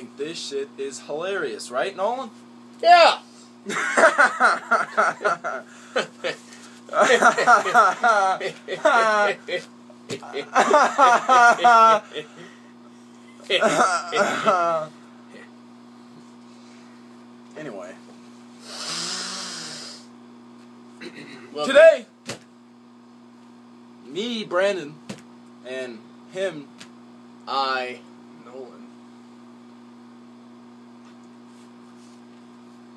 think this shit is hilarious, right, Nolan? Yeah. Anyway. Well, Today, me, Brandon, and him, Nolan.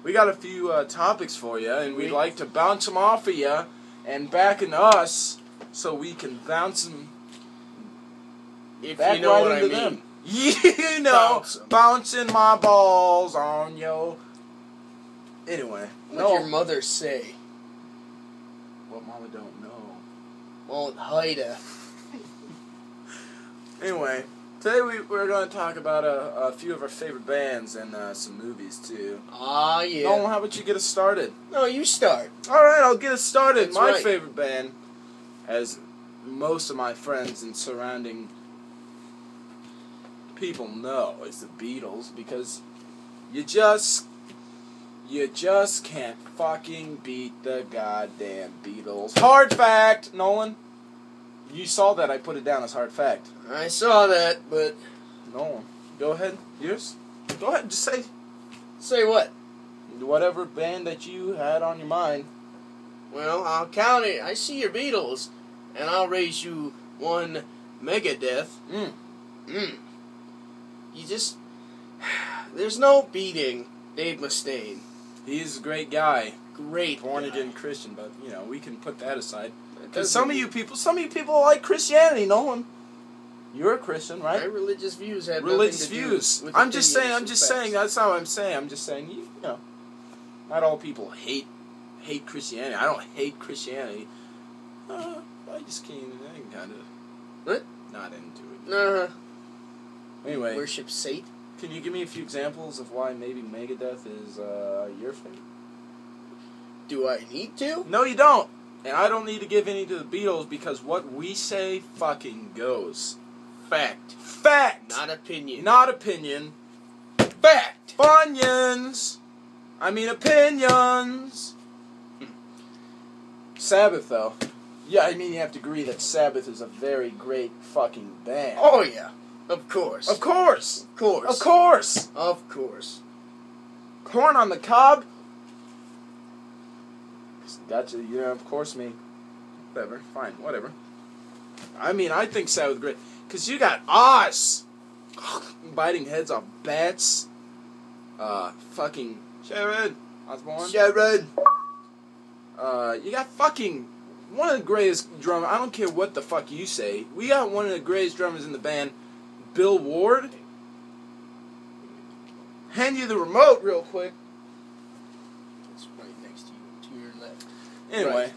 we got a few topics for you, and we'd like to bounce them off of you and back into us so we can bounce them If back you know right what I into mean. them. You know, Bounce 'em. bouncing my balls on yo. Anyway, What'd your mother say? what Mama don't know. Won't hide her. Anyway, today we're going to talk about a few of our favorite bands and some movies too. Ah, yeah. Nolan, how about you get us started? No, you start. All right, I'll get us started. That's My right. favorite band, as most of my friends and surrounding people know, is the Beatles, because you just can't fucking beat the goddamn Beatles. Hard fact, Nolan. You saw that, I put it down as hard fact. I saw that, but Nolan, go ahead. Yours? Go ahead, just say say what? whatever band that you had on your mind. Well, I'll count it. I see your Beatles, and I'll raise you one Megadeth. You just... There's no beating Dave Mustaine. He's a great guy. Great Born guy. again Christian, but you know, we can put that aside. It Because doesn't- some of you people like Christianity, Nolan. You're a Christian, My right? religious views have Religious nothing to do views. with I'm just saying. opinions and facts. That's not what I'm saying. I'm just saying. You know, not all people hate Christianity. I don't hate Christianity. I just can't. I can kind of. What? Not into it. Nah. Anyway, Worship Satan. can you give me a few examples of why maybe Megadeth is your favorite? Do I need to? No, you don't. And I don't need to give any to the Beatles because what we say fucking goes. Fact. Fact. Not opinion. Not opinion. fact. Funyuns. I mean opinions. Sabbath, though. Yeah, I mean you have to agree that Sabbath is a very great fucking band. Oh, yeah. Of course. Of course. Of course. Of course. Of course. Corn on the cob. Gotcha. Yeah, of course me. Whatever. Fine. Whatever. I mean, I think Sabbath great. Because you got Oz biting heads off bats. Fucking Sharon Osbourne. Sharon. You got fucking one of the greatest drummers. I don't care what the fuck you say. We got one of the greatest drummers in the band, Bill Ward. Hand you the remote real quick. It's right next to you, to your left. Anyway,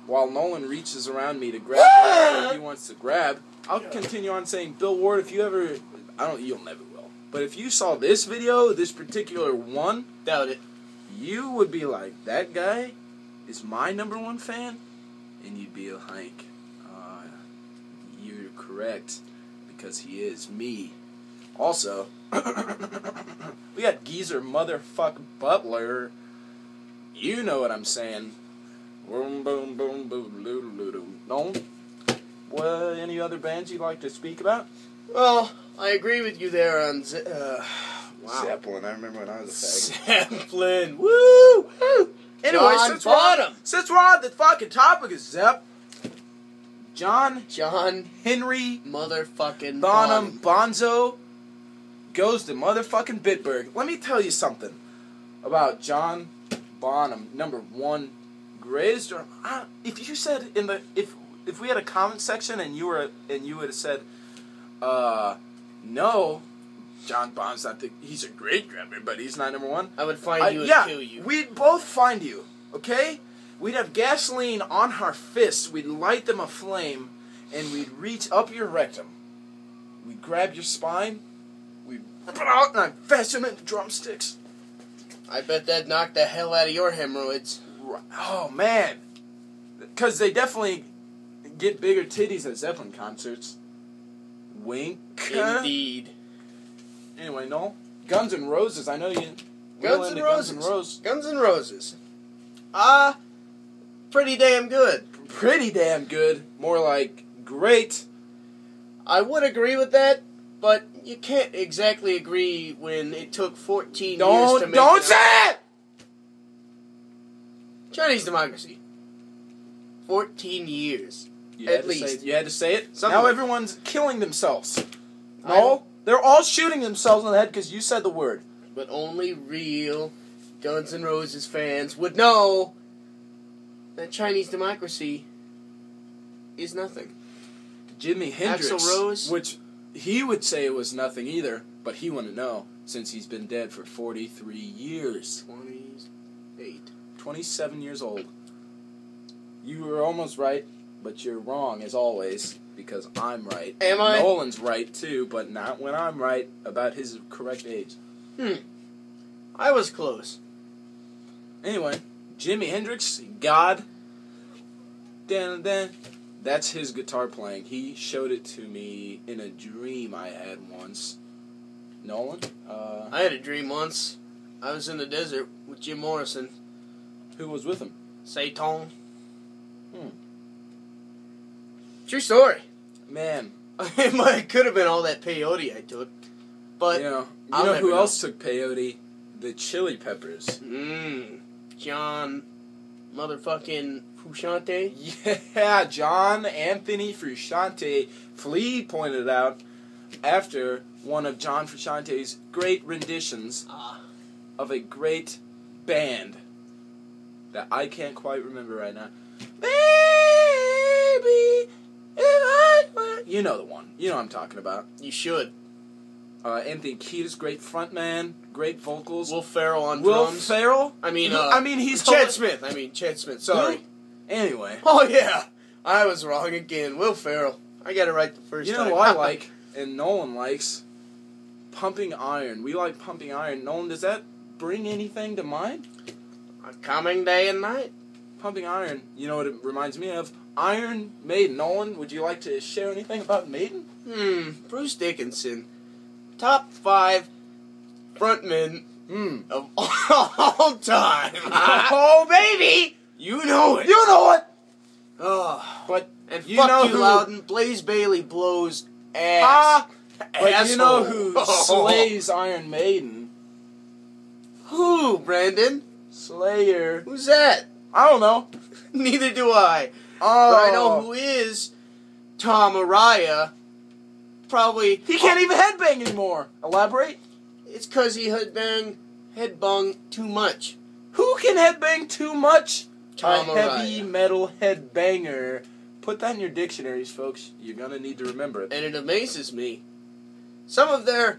while Nolan reaches around me to grab whatever he wants to grab, I'll continue on saying, Bill Ward, if you ever, you'll never will, but if you saw this video, this particular one, Doubt it. you would be like, that guy is my number one fan, and you'd be like, you're correct, because he is me. Also, we got Geezer motherfuck Butler. You know what I'm saying. Boom, boom, boom, boom, boom, boom. No? What, any other bands you'd like to speak about? Well, I agree with you there on wow. Zeppelin, I remember when I was a faggot. Zeppelin. Woo! Woo! Anyway, John since Bonham. we're on the fucking topic of Zepp, John Henry motherfucking Bonham. Bonzo goes to motherfucking Bitburg. Let me tell you something about John Bonham, number one greatest drummer. If you said if we had a comment section and you would have said, no, John Bonham's not he's a great drummer, but he's not number one. I would find you and kill you. We'd both find you, okay? We'd have gasoline on our fists, we'd light them aflame, and we'd reach up your rectum. We'd grab your spine, we'd rip it out, and I'd fasten it into drumsticks. I bet that knocked the hell out of your hemorrhoids. Oh, man. Because they definitely get bigger titties at Zeppelin concerts. Wink. Indeed. Anyway, Noel, Guns N' Roses. I know you. Guns N' Roses. Guns N' Roses. Guns N' Roses. Pretty damn good. Pretty damn good. More like great. I would agree with that, but you can't exactly agree when it took 14 years to make Don't say it! Chinese democracy. 14 years. You had At to least. say it. You had to say it. Something Now like- everyone's killing themselves. I No, they're all shooting themselves in the head because you said the word. But only real Guns N' Roses fans would know that Chinese democracy is nothing. Jimi Hendrix, Axl Rose? which he would say it was nothing either, but he wouldn't know since he's been dead for 43 years. 28. 27 years old. You were almost right, but you're wrong as always because I'm right. Am I? Nolan's right too, but not when I'm right about his correct age. I was close. Anyway, Jimi Hendrix, God. Dan, dan. That's his guitar playing. He showed it to me in a dream I had once. Nolan? I had a dream once. I was in the desert with Jim Morrison. Who was with him? Satan. True story. Man. It could have been all that peyote I took. But, You know I'll never who know. else took peyote? The Chili Peppers. John motherfucking Frusciante. Yeah, John Anthony Frusciante. Flea pointed out after one of John Frusciante's great renditions of a great band that I can't quite remember right now. Baby, if I were... You know the one. You know what I'm talking about. You should. Anthony Kiedis, great frontman, great vocals. Will Ferrell on Will drums. Ferrell? I mean, he's Chad Smith. Chad Smith. Sorry. Who? Anyway. Oh, yeah. I was wrong again. Will Ferrell. I got it right the first You time. know what I like, and Nolan likes? Pumping Iron. We like Pumping Iron. Nolan, does that bring anything to mind? A coming day and night. Pumping Iron, you know what it reminds me of? Iron Maiden. Nolan, would you like to share anything about Maiden? Bruce Dickinson. Top 5 frontmen of all time. Oh, baby! You know it. You know it! Oh, But and you fuck know you, who... Loudon. Blaze Bailey blows ass. But you know Asshole. who slays Iron Maiden? Who, Brandon? Slayer. Who's that? I don't know. Neither do I. Oh. But I know who is Tom Araya. Probably. He can't even headbang anymore. Elaborate. It's because he headbung too much. Who can headbang too much? Tom A heavy Araya. metal headbanger. Put that in your dictionaries, folks. You're gonna need to remember it. And it amazes me. Some of their